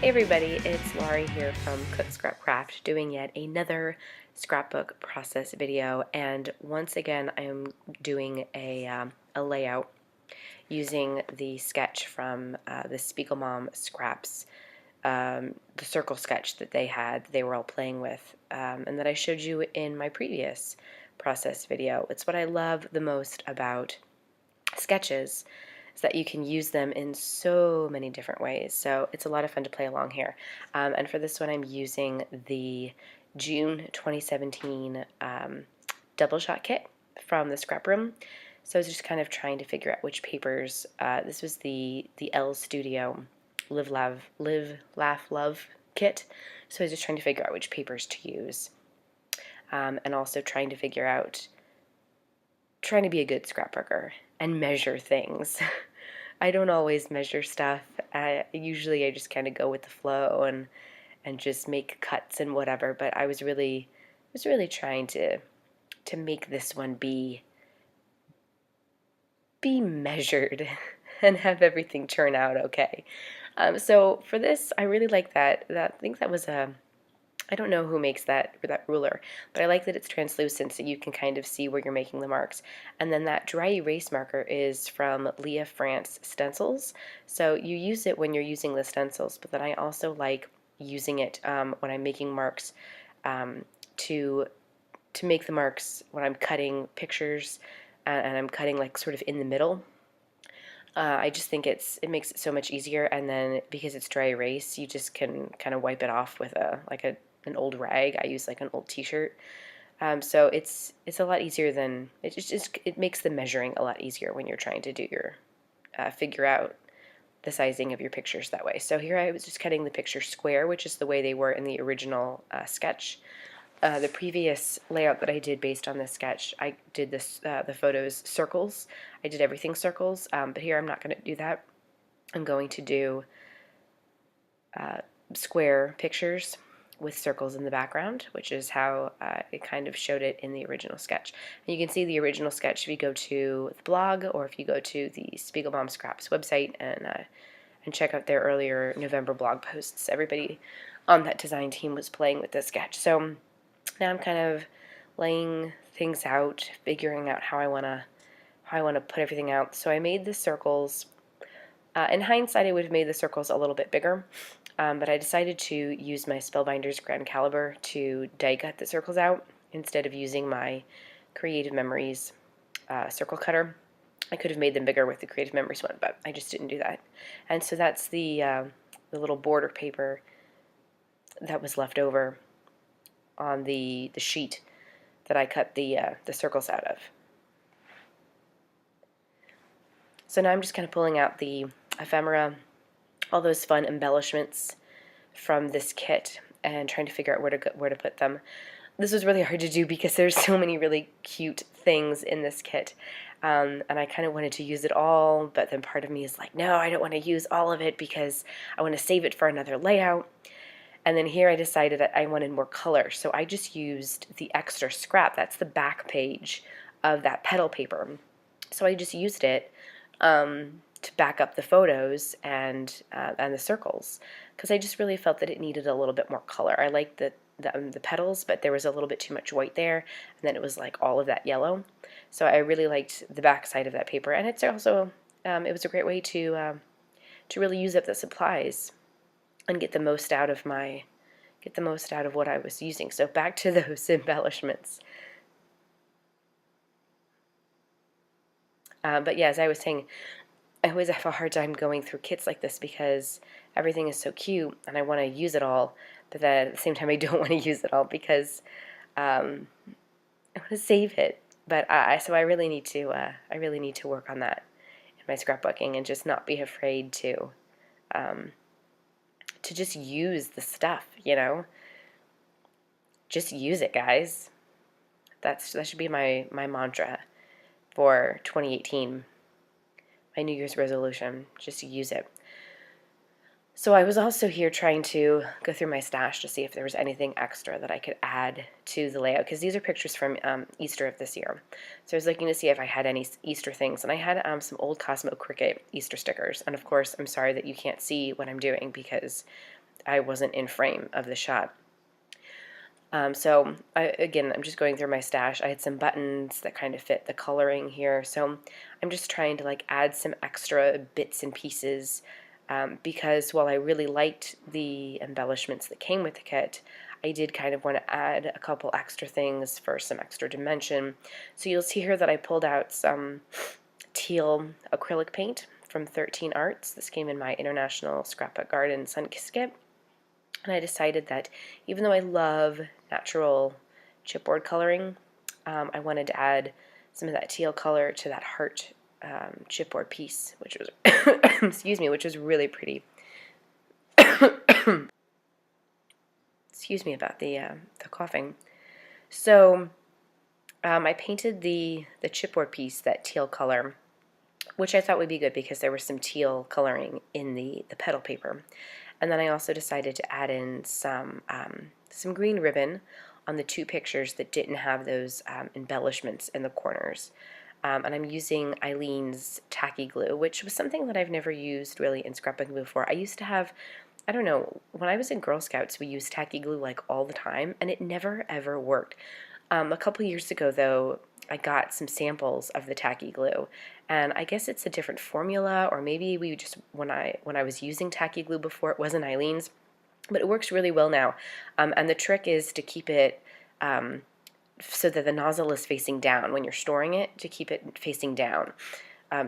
Hey everybody, it's Laurie here from Cook Scrap Craft doing yet another scrapbook process video, and once again I am doing a layout using the sketch from the Spiegelmom Scraps, the circle sketch that they were all playing with, and that I showed you in my previous process video. It's what I love the most about sketches, is that you can use them in so many different ways. So it's a lot of fun to play along here. And for this one, I'm using the June 2017 Doubleshot kit from the ScrapRoom. So I was just kind of trying to figure out which papers. This was the Elle Studio Live, Laugh, Love kit. So I was just trying to figure out which papers to use. And also trying to figure out, trying to be a good scrapbooker and measure things. I don't always measure stuff. Usually I just kind of go with the flow and just make cuts and whatever, but I was really trying to make this one be measured and have everything turn out okay. So for this, I really like that. I think that was a, I don't know who makes that ruler, but I like that it's translucent so you can kind of see where you're making the marks. And then that dry erase marker is from Leah France stencils. So you use it when you're using the stencils, but then I also like using it when I'm making marks to make the marks when I'm cutting pictures and I'm cutting like sort of in the middle. I just think it makes it so much easier, and then because it's dry erase, you just can kind of wipe it off with an old rag. I use like an old t-shirt. So it's a lot easier than, it makes the measuring a lot easier when you're trying to do your, figure out the sizing of your pictures that way. So here I was just cutting the picture square, which is the way they were in the original sketch. The previous layout that I did based on this sketch, I did the photos circles. I did everything circles, but here I'm not going to do that. I'm going to do square pictures with circles in the background, which is how it kind of showed it in the original sketch. And you can see the original sketch if you go to the blog or if you go to the Spiegelmom Scraps website and check out their earlier November blog posts. Everybody on that design team was playing with this sketch. So now I'm kind of laying things out, figuring out how I want to put everything out. So I made the circles. In hindsight, I would have made the circles a little bit bigger, but I decided to use my Spellbinders Grand Caliber to die cut the circles out instead of using my Creative Memories circle cutter. I could have made them bigger with the Creative Memories one, but I just didn't do that. And so that's the little border paper that was left over on the sheet that I cut the circles out of. So now I'm just kind of pulling out the ephemera, all those fun embellishments from this kit, and trying to figure out where to put them. This was really hard to do because there's so many really cute things in this kit, and I kind of wanted to use it all, but then part of me is like, no, I don't want to use all of it because I want to save it for another layout. And then here I decided that I wanted more color, so I just used the extra scrap. That's the back page of that petal paper. So I just used it to back up the photos and the circles, because I just really felt that it needed a little bit more color. I liked the petals, but there was a little bit too much white there, and then it was like all of that yellow. So I really liked the back side of that paper, and it's also it was a great way to really use up the supplies and get the most out of what I was using. So back to those embellishments. But yeah, as I was saying, I always have a hard time going through kits like this because everything is so cute and I want to use it all, but then at the same time I don't want to use it all because I want to save it. But so I really need to work on that in my scrapbooking and just not be afraid to just use the stuff, you know? Just use it, guys. That should be my mantra for 2018. My New Year's resolution, just use it. So I was also here trying to go through my stash to see if there was anything extra that I could add to the layout, because these are pictures from Easter of this year. So I was looking to see if I had any Easter things, and I had some old Cosmo Cricket Easter stickers. And of course, I'm sorry that you can't see what I'm doing because I wasn't in frame of the shot. So again, I'm just going through my stash. I had some buttons that kind of fit the coloring here, so I'm just trying to like add some extra bits and pieces because while I really liked the embellishments that came with the kit, I did kind of want to add a couple extra things for some extra dimension. So you'll see here that I pulled out some teal acrylic paint from 13 Arts. This came in my International Scrapbook Garden Sunkissed kit. And I decided that even though I love natural chipboard coloring, I wanted to add some of that teal color to that heart chipboard piece, which was excuse me, which was really pretty. Excuse me about the coughing. So I painted the chipboard piece that teal color, which I thought would be good because there was some teal coloring in the petal paper. And then I also decided to add in some green ribbon on the two pictures that didn't have those embellishments in the corners. And I'm using Eileen's tacky glue, which was something that I've never used really in scrapbooking before. I used to have, I don't know, when I was in Girl Scouts, we used tacky glue like all the time, and it never ever worked. A couple years ago, though, I got some samples of the tacky glue, and I guess it's a different formula, or maybe we just, when I was using tacky glue before, it wasn't Eileen's, but it works really well now. And the trick is to keep it so that the nozzle is facing down when you're storing it, to keep it facing down.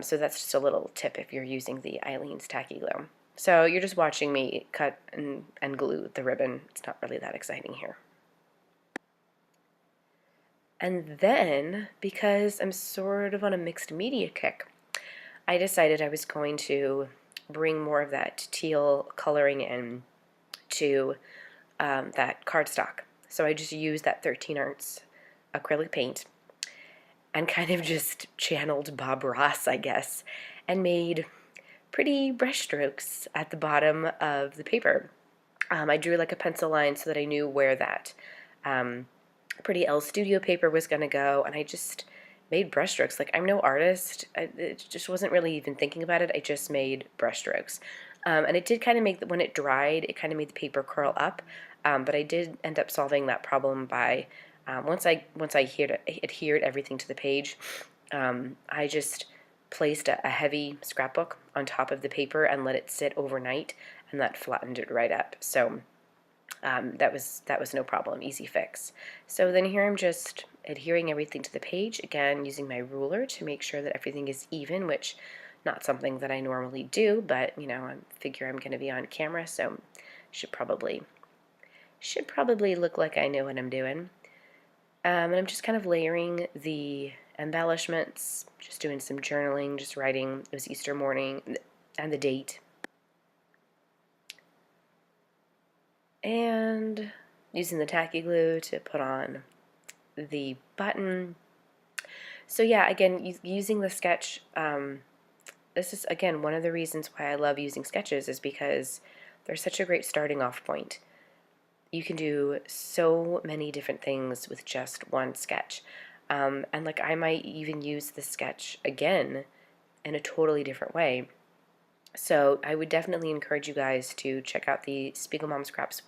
So that's just a little tip if you're using the Eileen's tacky glue. So you're just watching me cut and glue the ribbon. It's not really that exciting here. And then, because I'm sort of on a mixed media kick, I decided I was going to bring more of that teal coloring in to that cardstock. So I just used that 13 Arts acrylic paint and kind of just channeled Bob Ross, I guess, and made pretty brush strokes at the bottom of the paper. I drew like a pencil line so that I knew where that pretty Elle Studio paper was going to go, and I just made brush strokes. Like, I'm no artist. It just wasn't really even thinking about it. I just made brush strokes. And it did kind of make, when it dried, it kind of made the paper curl up, but I did end up solving that problem by, once I adhered everything to the page, I just placed a heavy scrapbook on top of the paper and let it sit overnight, and that flattened it right up. So that was no problem, easy fix. So then here I'm just adhering everything to the page, again using my ruler to make sure that everything is even, which not something that I normally do, but you know, I figure I'm going to be on camera, so should probably look like I know what I'm doing. And I'm just kind of layering the embellishments, just doing some journaling, just writing it was Easter morning and the date. And using the tacky glue to put on the button. So yeah, again, using the sketch, this is again one of the reasons why I love using sketches, is because they're such a great starting off point. You can do so many different things with just one sketch. And like, I might even use the sketch again in a totally different way. So I would definitely encourage you guys to check out the Spiegelmom Scraps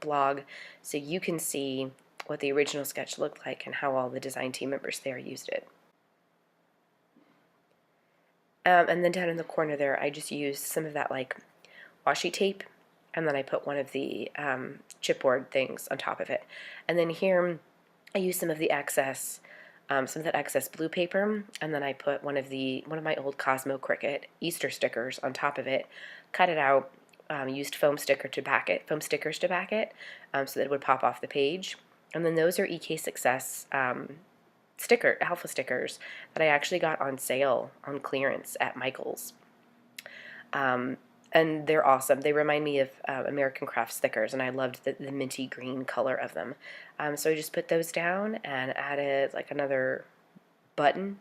blog so you can see what the original sketch looked like and how all the design team members there used it. And then down in the corner there, I just used some of that like washi tape, and then I put one of the chipboard things on top of it. And then here I used some of the excess some of that excess blue paper, and then I put one of my old Cosmo Cricut Easter stickers on top of it, cut it out, used foam stickers to back it, so that it would pop off the page. And then those are EK Success alpha stickers that I actually got on sale on clearance at Michael's. And they're awesome. They remind me of American Craft stickers, and I loved the minty green color of them. So I just put those down and added like another button,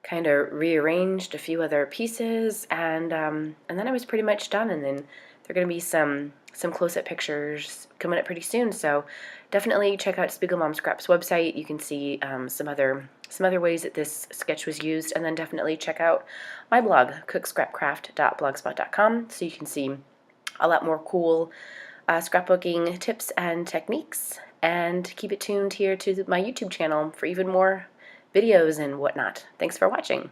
kind of rearranged a few other pieces, and then I was pretty much done. And then there are going to be some close-up pictures coming up pretty soon, so definitely check out Spiegelmom Scraps website. You can see some other ways that this sketch was used, and then definitely check out my blog, cookscrapcraft.blogspot.com, so you can see a lot more cool scrapbooking tips and techniques. And keep it tuned here to my YouTube channel for even more videos and whatnot. Thanks for watching.